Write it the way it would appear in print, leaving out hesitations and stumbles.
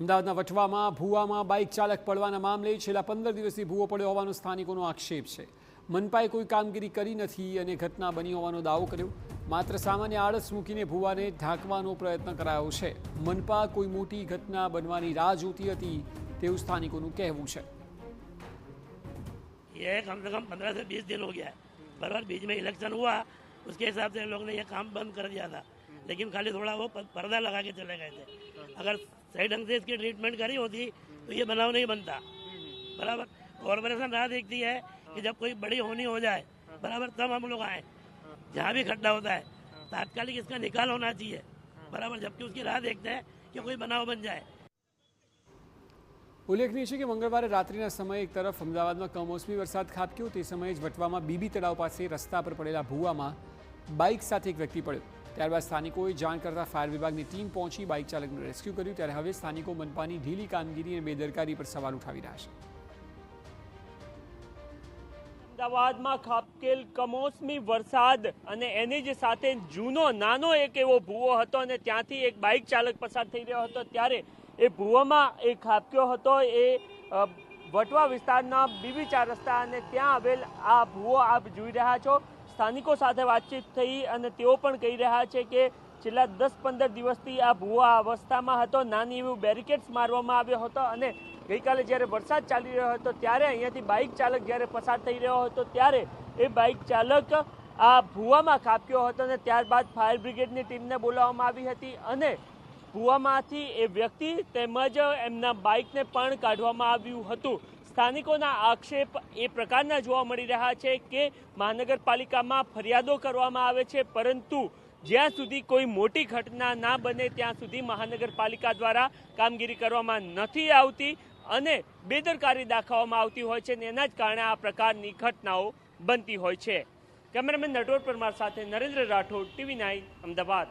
અમદાવાદના વટવામાં ભૂવામાં બાઇક ચાલક પડવાના મામલે છેલ્લા 15 દિવસથી ભૂવો પડ્યો હોવાનો સ્થાનિકોનો આક્ષેપ છે। મનપાએ કોઈ કામગીરી કરી નથી અને ઘટના બની હોવાનો દાવો કર્યો। માત્ર સામાન્ય આળસ મૂકીને ભૂવાને ઢાંકવાનો પ્રયત્ન કરાયો છે। મનપા કોઈ મોટી ઘટના બનવાની રાહ જોતી હતી તેવું સ્થાનિકોનું કહેવું છે। ये कम से कम 15 से 20 दिन हो गया है। बराबर बीच में इलेक्शन हुआ, उसके हिसाब से लोग ने ये काम बंद कर दिया था, लेकिन खाली थोड़ा वो पर्दा लगा के चले गए थे। अगर सही ढंग से इसकी ट्रीटमेंट करी होती तो ये बनाव नहीं बनता। बराबर कॉर्पोरेशन राह देखती है कि जब कोई बड़ी होनी हो जाए, बराबर तब हम लोग आए। जहाँ भी खड्डा होता है तात्कालिक इसका निकाल होना चाहिए, बराबर, जबकि उसकी राह देखते हैं कि कोई बनाव बन जाए। ઉલ્લેખનીય છે કે મંગળવારે રાત્રિના સમયે એક તરફ અમદાવાદમાં કમોસમી વરસાદ ખાબક્યો તે સમયે જ વટવામાં બીબી તળાવ પાસે રસ્તા પર પડેલા ભૂવામાં બાઇક સાથે એક વ્યક્તિ પડ્યો। ત્યારબાદ સ્થાનિકોએ જાણ કરતા ફાયર વિભાગની ટીમ પહોંચી બાઇક ચાલકનું રેસ્ક્યુ કર્યું। ત્યારે હવે સ્થાનિકો મનપાની ઢીલી કામગીરી અને બેદરકારી પર સવાલ ઉઠાવી રહ્યા છે। અમદાવાદમાં ખાબકેલ કમોસમી વરસાદ અને એની જ સાથે જૂનો નાનો એક એવો ભૂવો હતો અને ત્યાંથી એક બાઇક ચાલક પસાર થઈ રહ્યો હતો ત્યારે એ ભૂવામાં એ ખાબક્યો હતો। એ વટવા વિસ્તારના બીબી 4 રસ્તા અને ત્યાં આવેલ આ ભૂવો આપ જોઈ રહ્યા છો। સ્થાનિકો સાથે વાતચીત થઈ અને તેઓ પણ કહી રહ્યા છે કે છેલ્લા 10-15 દિવસથી આ ભૂવો આ અવસ્થામાં હતો। નાની એવું બેરિકેડ્સ મારવામાં આવ્યો હતો અને ગઈકાલે જ્યારે વરસાદ ચાલી રહ્યો હતો ત્યારે અહીંયાથી બાઇક ચાલક જ્યારે પસાર થઈ રહ્યો હતો ત્યારે એ બાઇક ચાલક આ ભૂવામાં ખાબક્યો હતો અને ત્યારબાદ ફાયર બ્રિગેડની ટીમને બોલાવવામાં આવી હતી અને ભૂવામાંથી એ વ્યક્તિ તેમજ એમના બાઇકને પણ કાઢવામાં આવ્યું હતું। સ્થાનિકોના આક્ષેપ એ પ્રકારના જોવા મળી રહ્યા છે કે મહાનગરપાલિકામાં ફરિયાદો કરવામાં આવે છે પરંતુ જ્યાં સુધી કોઈ મોટી ઘટના ના બને ત્યાં સુધી મહાનગરપાલિકા દ્વારા કામગીરી કરવામાં નથી આવતી અને બેદરકારી દાખવવામાં આવતી હોય છે અને એના જ કારણે આ પ્રકારની ઘટનાઓ બનતી હોય છે। કેમેરામેન નટવર પરમાર સાથે નરેન્દ્ર રાઠોડ, TV9 અમદાવાદ।